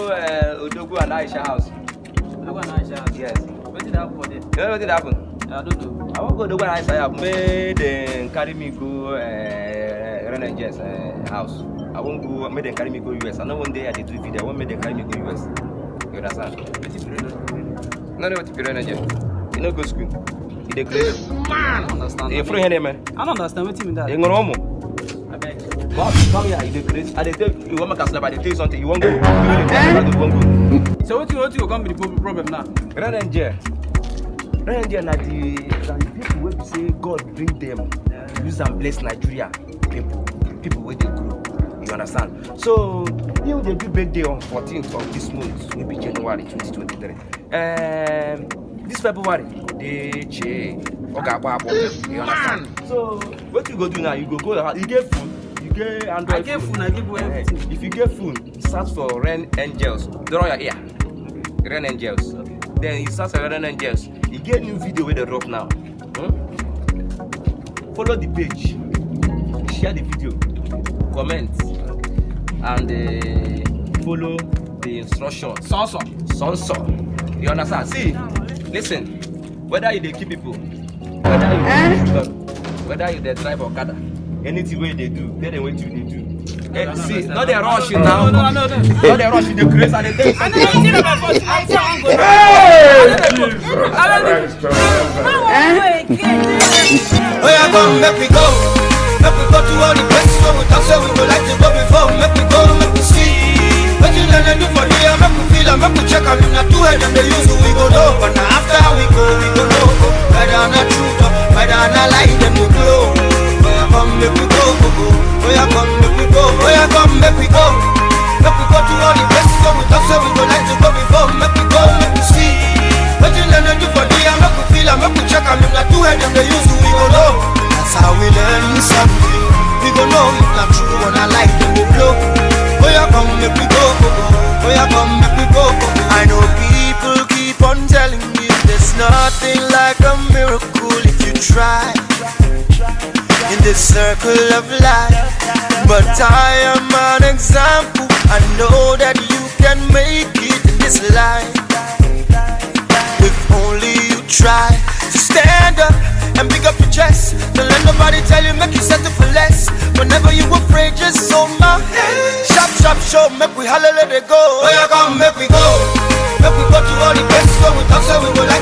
go Odogu and Aisha house. Odogu and Aisha house? Yes. What did happen for them? You know what did happen? I don't know. I won't go Odogu and Aisha house. May they carry me go Renanger's house. I won't go, may they carry me go US. I know one day I did do video, I won't make them carry me go US. You understand? No, what you Renanger? You know go school. You dey crazy. Man! I don't understand. You free hand, man. I don't understand what you mean that. You know what? I beg. Come here, you dey crazy. I dey tell you want make a slap, I dey tell you something. You won't go. You won't go. So what you come with the problem now? Renanger na the people wey be say God bring them, use and bless Nigeria people wey dey grow. You understand? So you dey do birthday on 14th of this month, maybe January 2023. This February, they change. You understand? So what you go do now? You go you get food, you get Android. I get food, I give you everything. If you get food, search for Rain Angels. Draw your ear. Rain Angels. Okay. Then you search for Rain Angels. You get new video with the drop now. Follow the page, share the video, comment, and follow the instructions. Sponsor. You understand? See, listen. Whether you dey keep people, whether you dey drive Okada, anything wey they do, tell them what you dey do. See, not they rush you now. No. Not they rush you, they crazy and they take. I don't know my fault. Oh yeah, come, make we go. Make we go to all the places where we talk, say we would like to go before. Make we go, make we see. What you gonna do for me? Make we feel, make we check. I'm not too head and they use we go know. But now after we go know. Whether or not truth, whether or not lie, then we glow. Oh yeah, come, make we go. Oh yeah, come, make we go. Oh yeah, come, make we go. Make we go to all the places where we talk, say we would like to go before. Make we go, make we see. What you gonna do for me? Make we feel, make we check. I'm not too head and they use we go know. That's how we learn something. We go know it's not true when I like them we blow. Oh yeah, come make we go. Oh yeah, come make we go. I know people keep on telling me there's nothing like a miracle if you try in this circle of life. But I am an example. I know that you can make it in this life if only you try to stand up and pick up your chest. Don't let nobody tell you, make you settle for less. Whenever you afraid, just hold my hand. Sharp, show, make we holler, let it go. Oh yeah, come, make we go. Make we go to all the places where we talk, so we would like